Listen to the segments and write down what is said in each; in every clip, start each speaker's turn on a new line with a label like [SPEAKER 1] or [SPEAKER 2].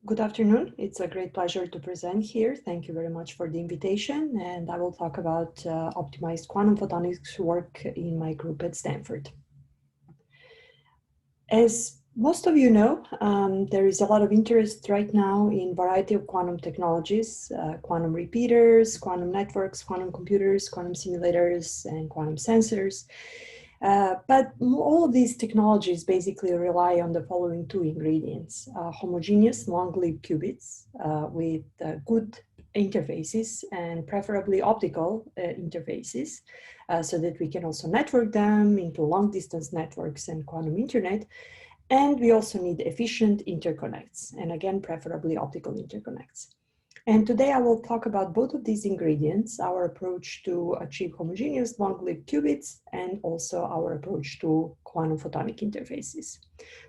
[SPEAKER 1] Good afternoon. It's a great pleasure to present here. Thank you very much for the invitation. And I will talk about optimized quantum photonics work in my group at Stanford. As most of you know, there is a lot of interest right now in a variety of quantum technologies, quantum repeaters, quantum networks, quantum computers, quantum simulators, and quantum sensors. But all of these technologies basically rely on the following two ingredients: homogeneous long-lived qubits with good interfaces and preferably optical interfaces so that we can also network them into long-distance networks and quantum internet. And we also need efficient interconnects, and again, preferably optical interconnects. And today I will talk about both of these ingredients, our approach to achieve homogeneous long-lived qubits, and also our approach to quantum photonic interfaces.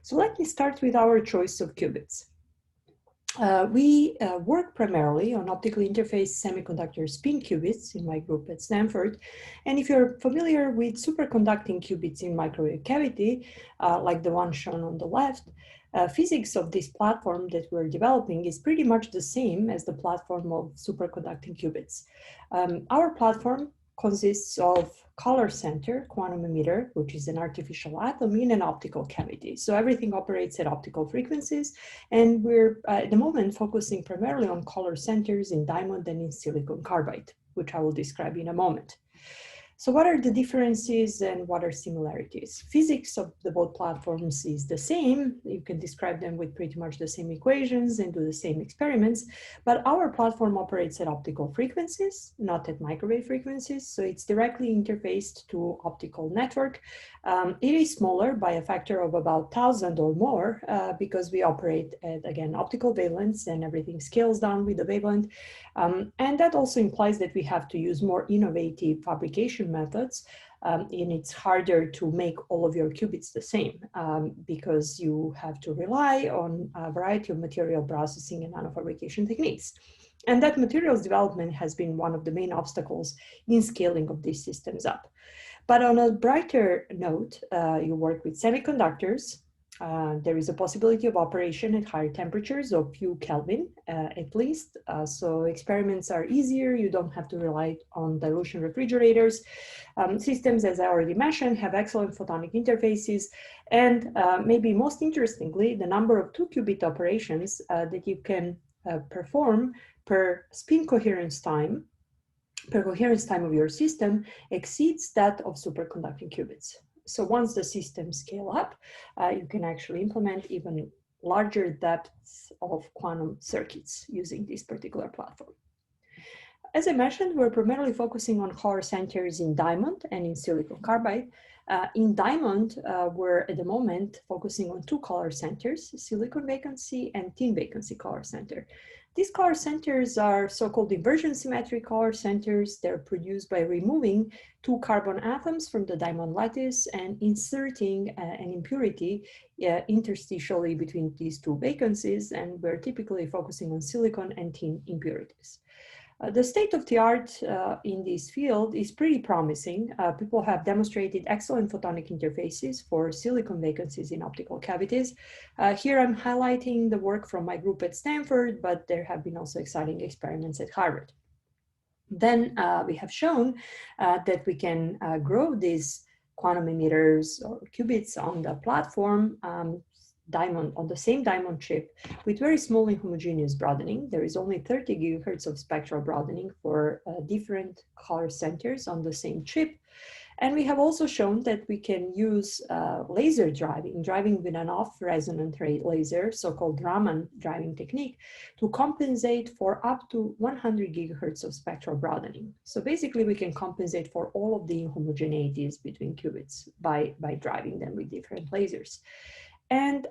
[SPEAKER 1] So let me start with our choice of qubits. We work primarily on optically interfaced semiconductor spin qubits in my group at Stanford. And if you're familiar with superconducting qubits in microwave cavity, like the one shown on the left, physics of this platform that we're developing is pretty much the same as the platform of superconducting qubits. Our platform consists of color center quantum emitter, which is an artificial atom in an optical cavity. So everything operates at optical frequencies, and we're at the moment focusing primarily on color centers in diamond and in silicon carbide, which I will describe in a moment. So what are the differences and what are similarities? Physics of the both platforms is the same. You can describe them with pretty much the same equations and do the same experiments, but our platform operates at optical frequencies, not at microwave frequencies. So it's directly interfaced to optical network. It is smaller by a factor of about 1,000 or more because we operate at, again, optical wavelengths and everything scales down with the wavelength. And that also implies that we have to use more innovative fabrication methods, and it's harder to make all of your qubits the same because you have to rely on a variety of material processing and nanofabrication techniques. And that materials development has been one of the main obstacles in scaling of these systems up. But on a brighter note, you work with semiconductors. There is a possibility of operation at higher temperatures of few Kelvin at least. So experiments are easier. You don't have to rely on dilution refrigerators. Systems, as I already mentioned, have excellent photonic interfaces. And maybe most interestingly, the number of 2-qubit operations that you can perform per spin coherence time of your system exceeds that of superconducting qubits. So once the systems scale up, you can actually implement even larger depths of quantum circuits using this particular platform. As I mentioned, we're primarily focusing on color centers in diamond and in silicon carbide. In diamond, we're at the moment focusing on 2 color centers, silicon vacancy and tin vacancy color center. These color centers are so-called inversion symmetric color centers. They're produced by removing 2 carbon atoms from the diamond lattice and inserting an impurity interstitially between these 2 vacancies, and we're typically focusing on silicon and tin impurities. The state of the art in this field is pretty promising. People have demonstrated excellent photonic interfaces for silicon vacancies in optical cavities. Here I'm highlighting the work from my group at Stanford, but there have been also exciting experiments at Harvard. Then we have shown that we can grow these quantum emitters or qubits on the platform on the same diamond chip with very small inhomogeneous broadening. There is only 30 gigahertz of spectral broadening for different color centers on the same chip. And we have also shown that we can use laser driving with an off-resonant rate laser, so-called Raman driving technique, to compensate for up to 100 gigahertz of spectral broadening. So basically, we can compensate for all of the inhomogeneities between qubits by driving them with different lasers. And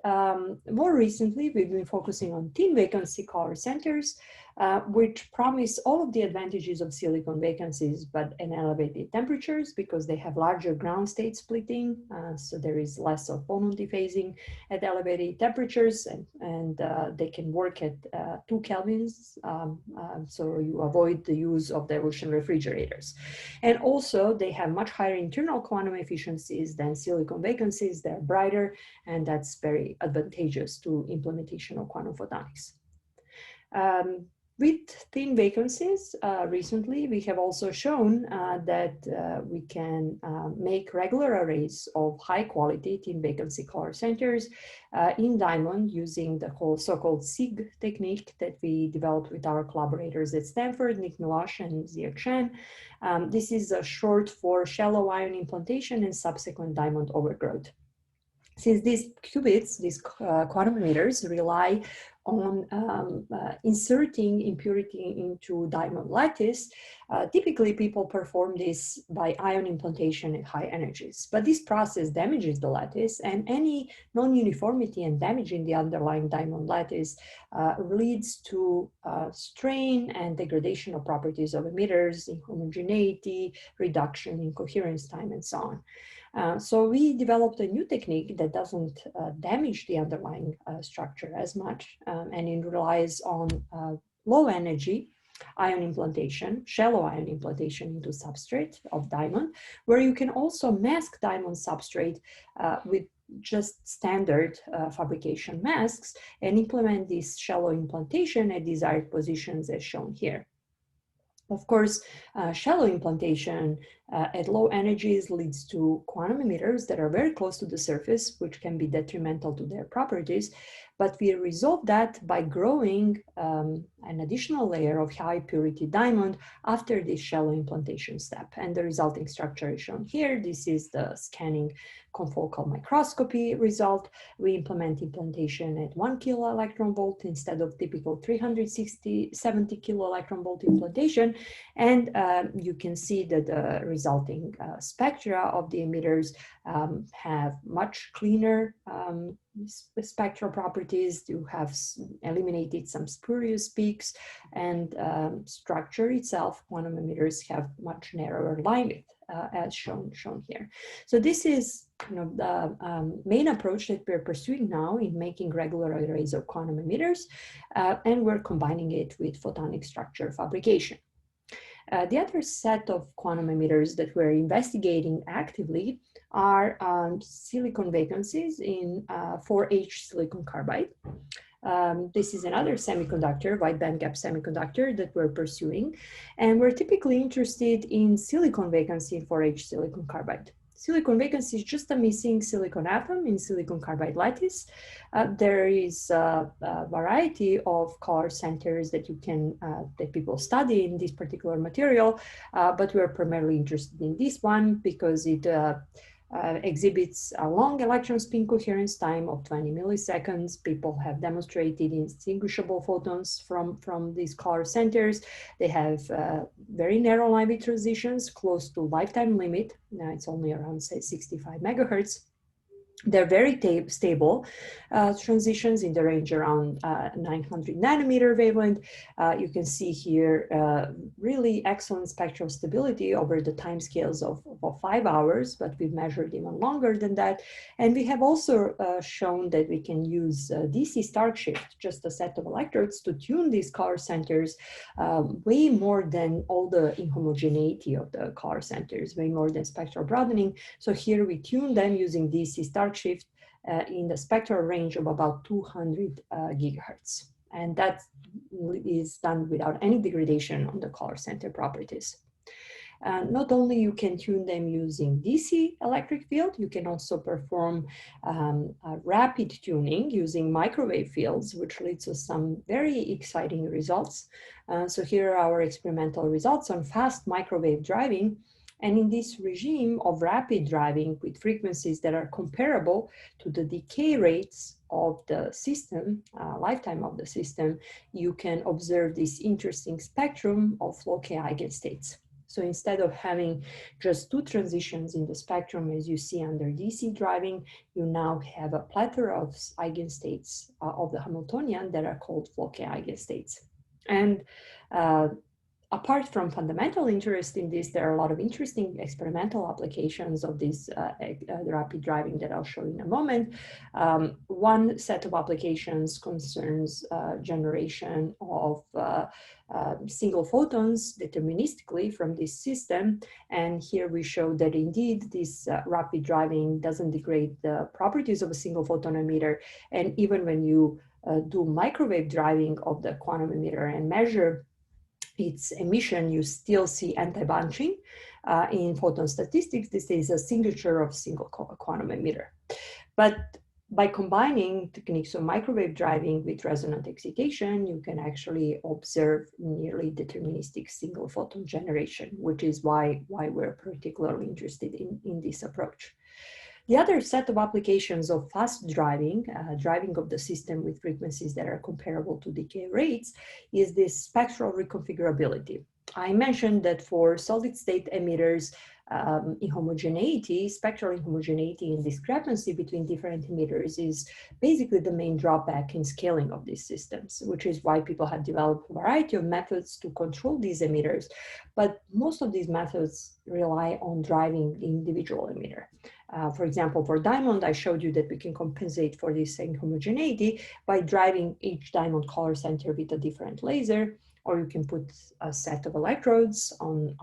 [SPEAKER 1] more recently, we've been focusing on tin vacancy color centers, which promise all of the advantages of silicon vacancies, but in elevated temperatures because they have larger ground state splitting. So there is less of phonon dephasing at elevated temperatures, and they can work at 2 kelvins. So you avoid the use of dilution refrigerators. And also they have much higher internal quantum efficiencies than silicon vacancies. They're brighter, and that's very advantageous to implementation of quantum photonics. With thin vacancies, recently we have also shown that we can make regular arrays of high quality thin vacancy color centers in diamond using the whole so-called SIG technique that we developed with our collaborators at Stanford, Nick Milosh and Zia Chen. This is a short for shallow ion implantation and subsequent diamond overgrowth. Since these qubits, these quantum emitters, rely on inserting impurity into diamond lattice, typically people perform this by ion implantation at high energies. But this process damages the lattice, and any non-uniformity and damage in the underlying diamond lattice leads to strain and degradation of properties of emitters, inhomogeneity, reduction in coherence time, and so on. So we developed a new technique that doesn't damage the underlying structure as much, and it relies on low energy ion implantation, shallow ion implantation into substrate of diamond, where you can also mask diamond substrate with just standard fabrication masks and implement this shallow implantation at desired positions as shown here. Of course, shallow implantation at low energies leads to quantum emitters that are very close to the surface, which can be detrimental to their properties. But we resolve that by growing an additional layer of high purity diamond after this shallow implantation step. And the resulting structure is shown here. This is the scanning confocal microscopy result. We implement implantation at 1 kilo electron volt instead of typical 70 kilo electron volt implantation. And you can see that the resulting spectra of the emitters have much cleaner spectral properties. You have eliminated some spurious peaks, and structure itself, quantum emitters have much narrower line width, as shown here. So this is the main approach that we're pursuing now in making regular arrays of quantum emitters, and we're combining it with photonic structure fabrication. The other set of quantum emitters that we're investigating actively are silicon vacancies in 4H silicon carbide. This is another semiconductor, wide bandgap semiconductor that we're pursuing. And we're typically interested in silicon vacancy in 4H silicon carbide. Silicon vacancy is just a missing silicon atom in silicon carbide lattice. There is a variety of color centers that you can, that people study in this particular material, but we're primarily interested in this one because it exhibits a long electron spin coherence time of 20 milliseconds. People have demonstrated indistinguishable photons from these color centers. They have very narrow line width transitions close to lifetime limit. Now it's only around, say, 65 megahertz. They're very stable transitions in the range around 900 nanometer wavelength. You can see here really excellent spectral stability over the time scales of 5 hours, but we've measured even longer than that. And we have also shown that we can use DC Stark shift, just a set of electrodes, to tune these color centers way more than all the inhomogeneity of the color centers, way more than spectral broadening. So here we tune them using DC Stark shift in the spectral range of about 200 gigahertz. And that is done without any degradation on the color center properties. Not only you can tune them using DC electric field, you can also perform rapid tuning using microwave fields, which leads to some very exciting results. So here are our experimental results on fast microwave driving. And in this regime of rapid driving with frequencies that are comparable to the decay rates of the system, lifetime of the system, you can observe this interesting spectrum of Floquet eigenstates. So instead of having just two transitions in the spectrum, as you see under DC driving, you now have a plethora of eigenstates of the Hamiltonian that are called Floquet eigenstates. And apart from fundamental interest in this, there are a lot of interesting experimental applications of this rapid driving that I'll show in a moment. One set of applications concerns generation of single photons deterministically from this system. And here we show that indeed this rapid driving doesn't degrade the properties of a single photon emitter. And even when you do microwave driving of the quantum emitter and measure its emission, you still see anti-bunching. In photon statistics, this is a signature of single quantum emitter. But by combining techniques of microwave driving with resonant excitation, you can actually observe nearly deterministic single photon generation, which is why we're particularly interested in this approach. The other set of applications of fast driving, driving of the system with frequencies that are comparable to decay rates, is this spectral reconfigurability. I mentioned that for solid state emitters, inhomogeneity, spectral inhomogeneity and discrepancy between different emitters is basically the main drawback in scaling of these systems, which is why people have developed a variety of methods to control these emitters. But most of these methods rely on driving the individual emitter. For example, for diamond, I showed you that we can compensate for this inhomogeneity by driving each diamond color center with a different laser, or you can put a set of electrodes on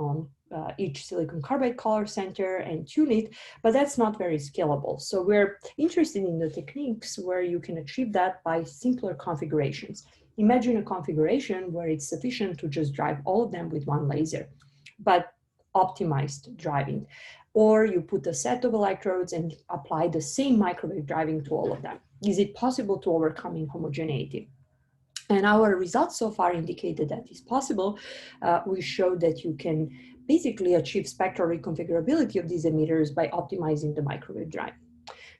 [SPEAKER 1] each silicon carbide color center and tune it, but that's not very scalable. So we're interested in the techniques where you can achieve that by simpler configurations. Imagine a configuration where it's sufficient to just drive all of them with one laser, but optimized driving. Or you put a set of electrodes and apply the same microwave driving to all of them. Is it possible to overcome inhomogeneity? And our results so far indicated that it's possible. We showed that you can basically achieve spectral reconfigurability of these emitters by optimizing the microwave drive.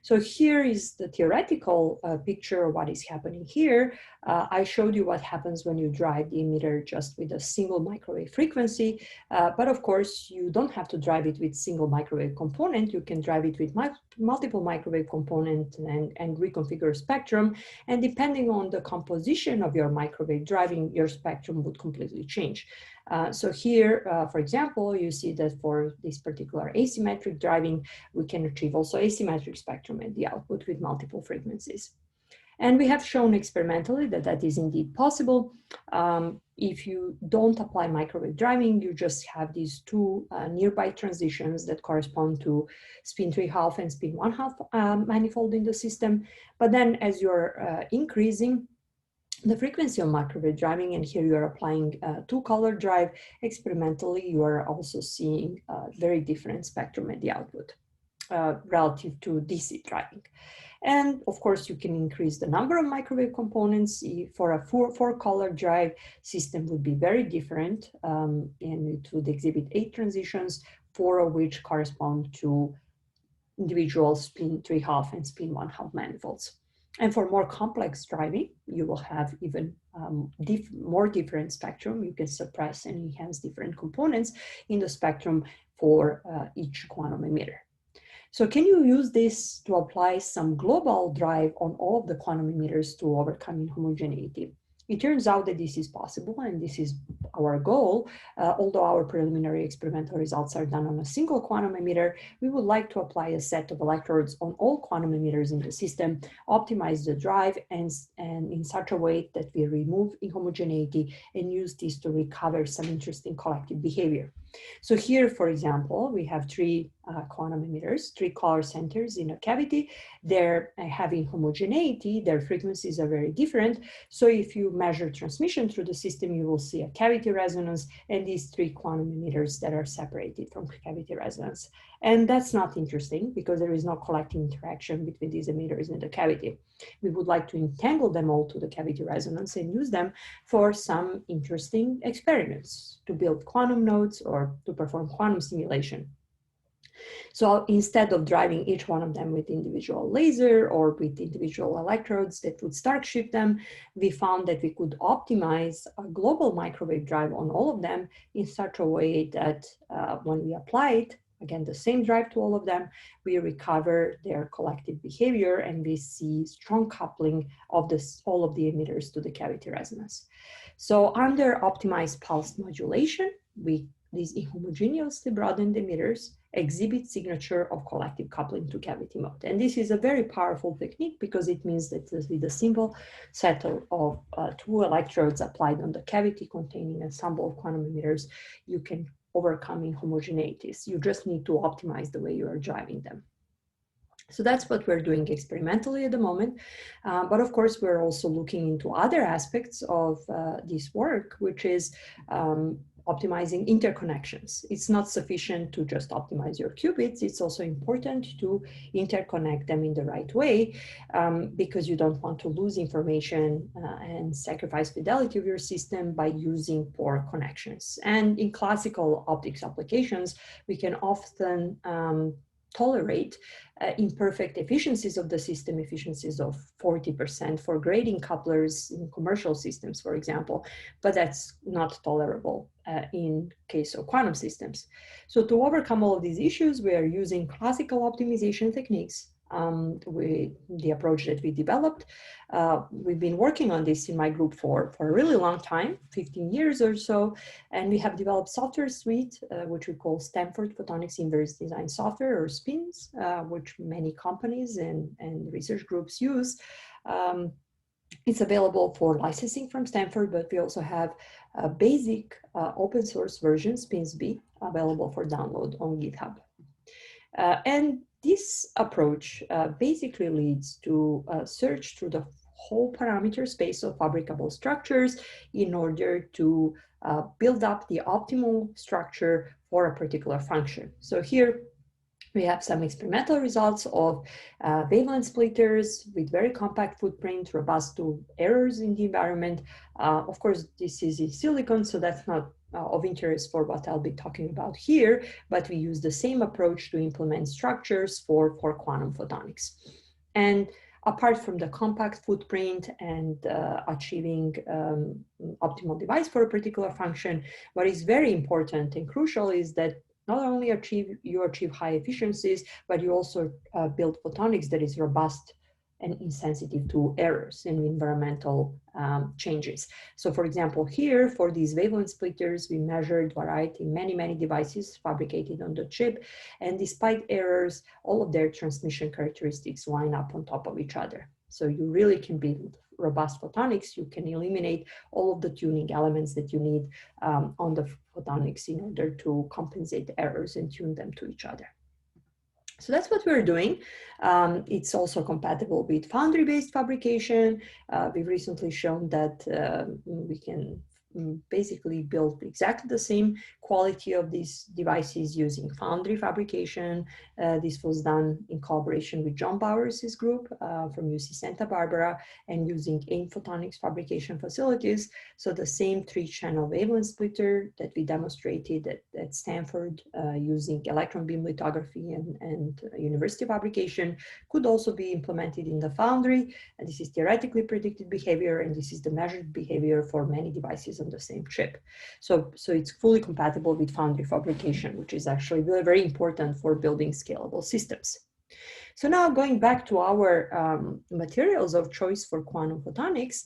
[SPEAKER 1] So here is the theoretical picture of what is happening here. I showed you what happens when you drive the emitter just with a single microwave frequency. But of course, you don't have to drive it with single microwave component. You can drive it with multiple microwave components and reconfigure spectrum. And depending on the composition of your microwave driving, your spectrum would completely change. So here, for example, you see that for this particular asymmetric driving, we can achieve also asymmetric spectrum at the output with multiple frequencies. And we have shown experimentally that that is indeed possible. If you don't apply microwave driving, you just have these two nearby transitions that correspond to spin 3/2 and spin 1/2 manifold in the system. But then as you're increasing the frequency of microwave driving, and here you are applying two-color drive, experimentally you are also seeing very different spectrum at the output relative to DC driving. And of course, you can increase the number of microwave components. For a four-color drive, system would be very different, and it would exhibit 8 transitions, 4 of which correspond to individual spin 3/2 and spin 1/2 manifolds. And for more complex driving, you will have even more different spectrum. You can suppress and enhance different components in the spectrum for each quantum emitter. So can you use this to apply some global drive on all of the quantum emitters to overcome inhomogeneity? It turns out that this is possible, and this is our goal. Although our preliminary experimental results are done on a single quantum emitter, we would like to apply a set of electrodes on all quantum emitters in the system, optimize the drive, and in such a way that we remove inhomogeneity and use this to recover some interesting collective behavior. So here, for example, we have 3 quantum emitters, 3 color centers in a cavity. They're having homogeneity, their frequencies are very different. So if you measure transmission through the system, you will see a cavity resonance and these 3 quantum emitters that are separated from cavity resonance. And that's not interesting because there is no collective interaction between these emitters and the cavity. We would like to entangle them all to the cavity resonance and use them for some interesting experiments to build quantum nodes or to perform quantum simulation. So instead of driving each one of them with individual laser or with individual electrodes that would stark shift them, we found that we could optimize a global microwave drive on all of them in such a way that when we apply it, again, the same drive to all of them, we recover their collective behavior and we see strong coupling of all of the emitters to the cavity resonance. So under optimized pulse modulation, these inhomogeneously broadened emitters exhibit signature of collective coupling to cavity mode. And this is a very powerful technique because it means that with a simple set of 2 electrodes applied on the cavity containing an ensemble of quantum emitters, you can overcome inhomogeneities. You just need to optimize the way you are driving them. So that's what we're doing experimentally at the moment. But of course, we're also looking into other aspects of this work, which is optimizing interconnections. It's not sufficient to just optimize your qubits. It's also important to interconnect them in the right way, because you don't want to lose information and sacrifice fidelity of your system by using poor connections. And in classical optics applications, we can often tolerate imperfect efficiencies of the system, efficiencies of 40% for grading couplers in commercial systems, for example, but that's not tolerable in case of quantum systems. So to overcome all of these issues, we are using classical optimization techniques. With the approach that we developed, we've been working on this in my group for a really long time, 15 years or so, and we have developed software suite, which we call Stanford Photonics Inverse Design Software, or SPINS, which many companies and research groups use. It's available for licensing from Stanford, but we also have a basic open source version, SPINS-B, available for download on GitHub. And this approach basically leads to search through the whole parameter space of fabricable structures in order to build up the optimal structure for a particular function. So here we have some experimental results of wavelength splitters with very compact footprint, robust to errors in the environment. Of course, this is in silicon, so that's not of interest for what I'll be talking about here, but we use the same approach to implement structures for quantum photonics. And apart from the compact footprint and achieving optimal device for a particular function, what is very important and crucial is that not only you achieve high efficiencies, but you also build photonics that is robust and insensitive to errors and environmental changes. So for example, here for these wavelength splitters, we measured variety in many devices fabricated on the chip. And despite errors, all of their transmission characteristics line up on top of each other. So you really can build robust photonics. You can eliminate all of the tuning elements that you need on the photonics in order to compensate the errors and tune them to each other. So that's what we're doing. It's also compatible with foundry-based fabrication. We've recently shown that we can basically build exactly the same quality of these devices using foundry fabrication. This was done in collaboration with John Bowers' group from UC Santa Barbara and using AIM Photonics fabrication facilities. So the same 3-channel wavelength splitter that we demonstrated at Stanford using electron beam lithography and university fabrication could also be implemented in the foundry. And this is theoretically predicted behavior, and this is the measured behavior for many devices on the same chip. So it's fully compatible with foundry fabrication, which is actually very, very important for building scalable systems. So now going back to our materials of choice for quantum photonics,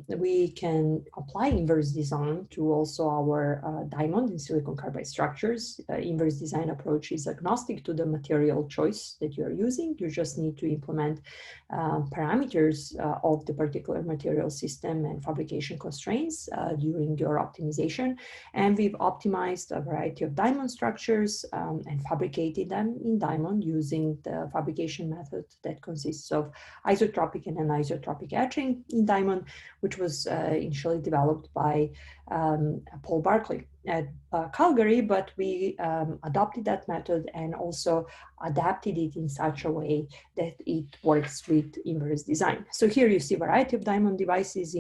[SPEAKER 1] we can apply inverse design to also our diamond and silicon carbide structures. Inverse design approach is agnostic to the material choice that you are using. You just need to implement parameters of the particular material system and fabrication constraints during your optimization. And we've optimized a variety of diamond structures and fabricated them in diamond using the fabrication method that consists of isotropic and anisotropic etching in diamond, which was initially developed by Paul Barkley at Calgary, but we adopted that method and also adapted it in such a way that it works with inverse design. So here you see a variety of diamond devices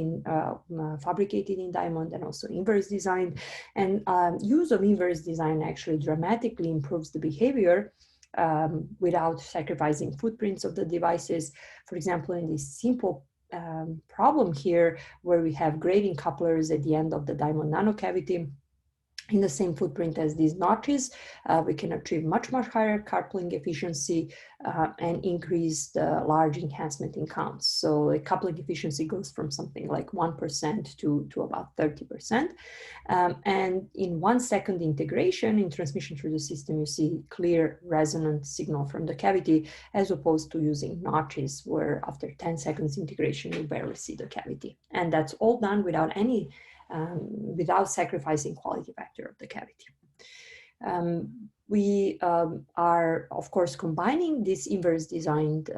[SPEAKER 1] fabricated in diamond and also inverse design. And use of inverse design actually dramatically improves the behavior without sacrificing footprints of the devices. For example, in this simple problem here, where we have grading couplers at the end of the diamond nanocavity in the same footprint as these notches, we can achieve much higher coupling efficiency and increase the large enhancement in counts. So the coupling efficiency goes from something like 1% to about 30%. And in 1 second integration in transmission through the system, you see clear resonant signal from the cavity, as opposed to using notches where after 10 seconds integration, you barely see the cavity. And that's all done without sacrificing quality factor of the cavity. We are, of course, combining these inverse designed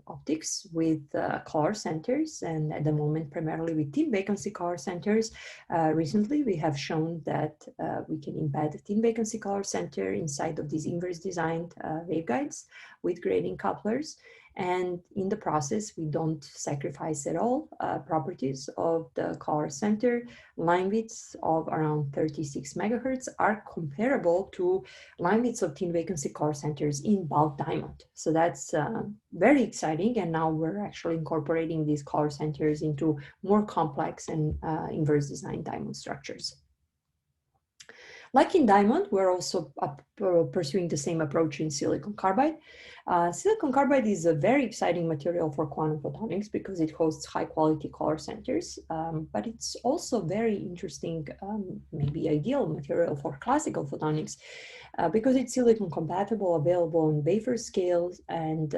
[SPEAKER 1] optics with color centers, and at the moment, primarily with thin vacancy color centers. Recently, we have shown that we can embed a thin vacancy color center inside of these inverse designed waveguides with grading couplers. And in the process, we don't sacrifice at all properties of the color center. Line widths of around 36 megahertz are comparable to line widths of thin vacancy color centers in bulk diamond. So that's very exciting. And now we're actually incorporating these color centers into more complex and inverse design diamond structures. Like in diamond, we're also pursuing the same approach in silicon carbide. Silicon carbide is a very exciting material for quantum photonics because it hosts high quality color centers, but it's also very interesting, maybe ideal material for classical photonics because it's silicon compatible, available on wafer scales, and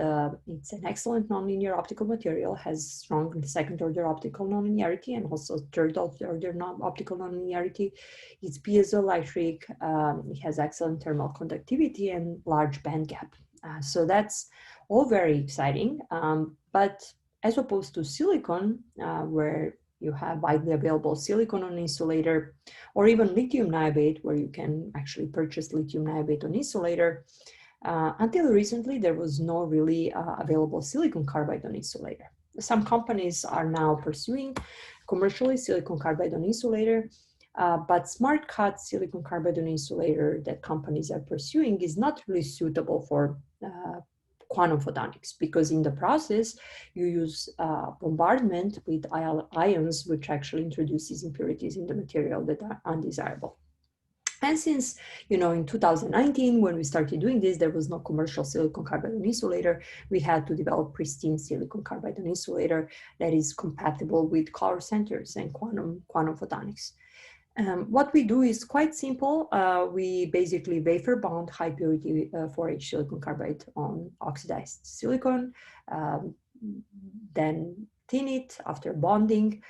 [SPEAKER 1] it's an excellent nonlinear optical material, has strong second order optical nonlinearity and also third order optical nonlinearity. It's piezoelectric, it has excellent thermal conductivity and large band gap. So that's all very exciting. But as opposed to silicon, where you have widely available silicon on insulator, or even lithium niobate, where you can actually purchase lithium niobate on insulator, until recently, there was no really available silicon carbide on insulator. Some companies are now pursuing commercially silicon carbide on insulator, but smart cut silicon carbide on insulator that companies are pursuing is not really suitable for quantum photonics, because in the process you use bombardment with ions, which actually introduces impurities in the material that are undesirable. And since, in 2019, when we started doing this, there was no commercial silicon carbide on insulator. We had to develop pristine silicon carbide on insulator that is compatible with color centers and quantum photonics. What we do is quite simple. We basically wafer bond high purity 4H silicon carbide on oxidized silicon, then thin it after bonding,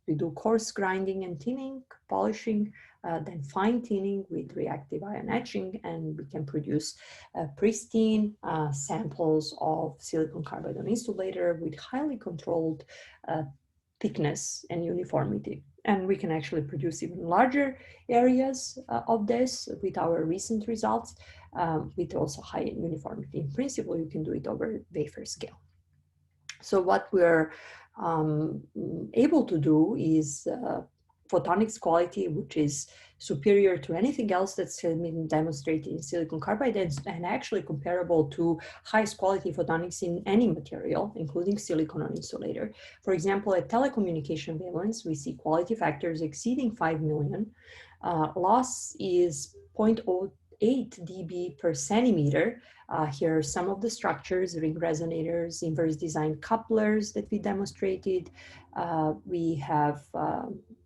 [SPEAKER 1] we do coarse grinding and thinning, polishing, then fine thinning with reactive ion etching, and we can produce pristine samples of silicon carbide on insulator with highly controlled thickness and uniformity. And we can actually produce even larger areas of this with our recent results, with also high uniformity. In principle, you can do it over wafer scale. So what we're able to do is photonics quality, which is superior to anything else that's been demonstrated in silicon carbide, and actually comparable to highest quality photonics in any material, including silicon on insulator. For example, at telecommunication wavelengths, we see quality factors exceeding 5 million. Loss is 0.08 dB per centimeter. Here are some of the structures: ring resonators, inverse design couplers that we demonstrated. We have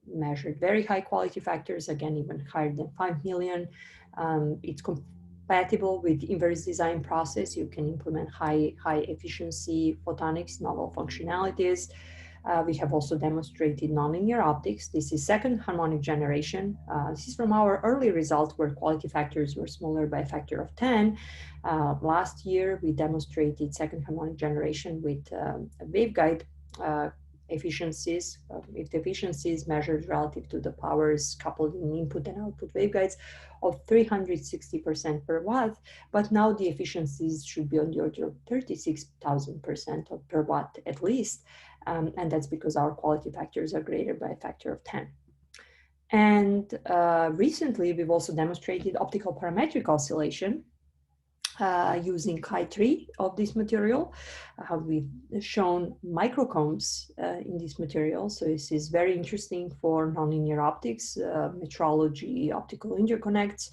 [SPEAKER 1] measured very high quality factors, again, even higher than 5 million. It's compatible with inverse design process. You can implement high efficiency photonics, novel functionalities. We have also demonstrated nonlinear optics. This is second harmonic generation. This is from our early results where quality factors were smaller by a factor of 10. Last year, we demonstrated second harmonic generation with a waveguide efficiencies, if the efficiency is measured relative to the powers coupled in input and output waveguides, of 360% per watt, but now the efficiencies should be on the order of 36,000% per watt at least, and that's because our quality factors are greater by a factor of 10. And recently, we've also demonstrated optical parametric oscillation using Chi3 of this material. We've shown microcombs in this material. So this is very interesting for nonlinear optics, metrology, optical interconnects.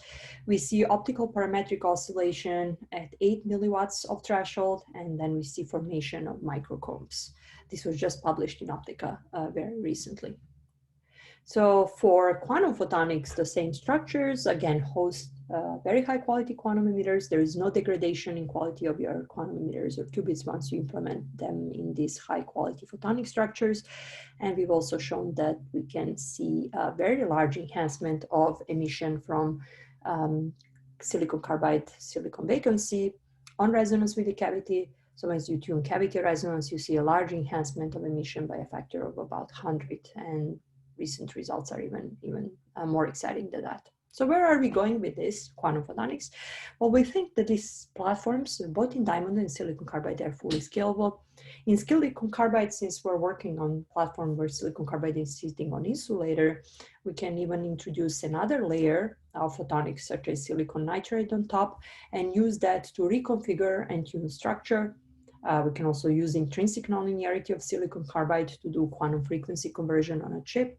[SPEAKER 1] We see optical parametric oscillation at 8 milliwatts of threshold, and then we see formation of microcombs. This was just published in Optica very recently. So for quantum photonics, the same structures, again, host very high quality quantum emitters. There is no degradation in quality of your quantum emitters or qubits once you implement them in these high quality photonic structures. And we've also shown that we can see a very large enhancement of emission from silicon carbide, silicon vacancy on resonance with the cavity. So as you tune cavity resonance, you see a large enhancement of emission by a factor of about 100, and recent results are even more exciting than that. So where are we going with this quantum photonics? Well, we think that these platforms, both in diamond and silicon carbide, are fully scalable. In silicon carbide, since we're working on platform where silicon carbide is sitting on insulator, we can even introduce another layer of photonics, such as silicon nitride on top, and use that to reconfigure and tune structure. We can also use intrinsic nonlinearity of silicon carbide to do quantum frequency conversion on a chip.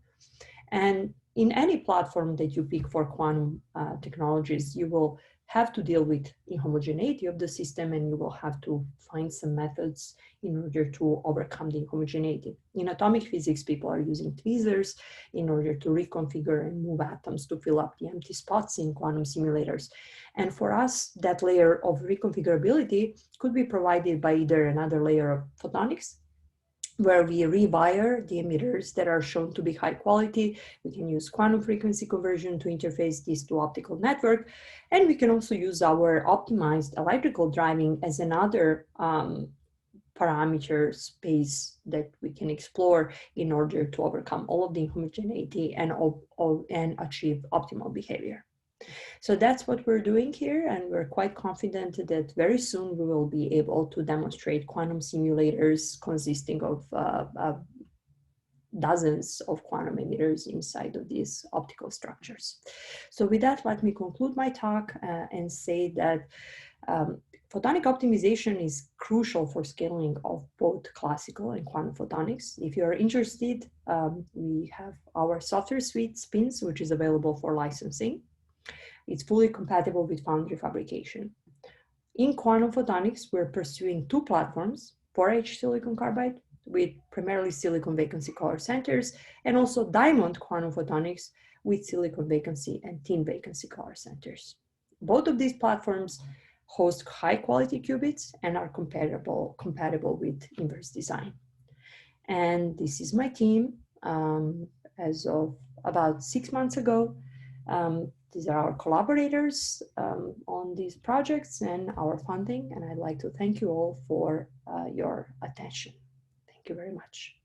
[SPEAKER 1] And in any platform that you pick for quantum technologies, you will have to deal with inhomogeneity of the system, and you will have to find some methods in order to overcome the inhomogeneity. In atomic physics, people are using tweezers in order to reconfigure and move atoms to fill up the empty spots in quantum simulators. And for us, that layer of reconfigurability could be provided by either another layer of photonics, where we rewire the emitters that are shown to be high quality. We can use quantum frequency conversion to interface this to optical network. And we can also use our optimized electrical driving as another parameter space that we can explore in order to overcome all of the inhomogeneity and achieve optimal behavior. So that's what we're doing here, and we're quite confident that very soon we will be able to demonstrate quantum simulators consisting of dozens of quantum emitters inside of these optical structures. So with that, let me conclude my talk and say that photonic optimization is crucial for scaling of both classical and quantum photonics. If you're interested, we have our software suite, SPINS, which is available for licensing. It's fully compatible with foundry fabrication. In quantum photonics, we're pursuing two platforms, 4H silicon carbide with primarily silicon vacancy color centers, and also diamond quantum photonics with silicon vacancy and tin vacancy color centers. Both of these platforms host high quality qubits and are compatible with inverse design. And this is my team as of about 6 months ago. These are our collaborators on these projects and our funding, and I'd like to thank you all for your attention. Thank you very much.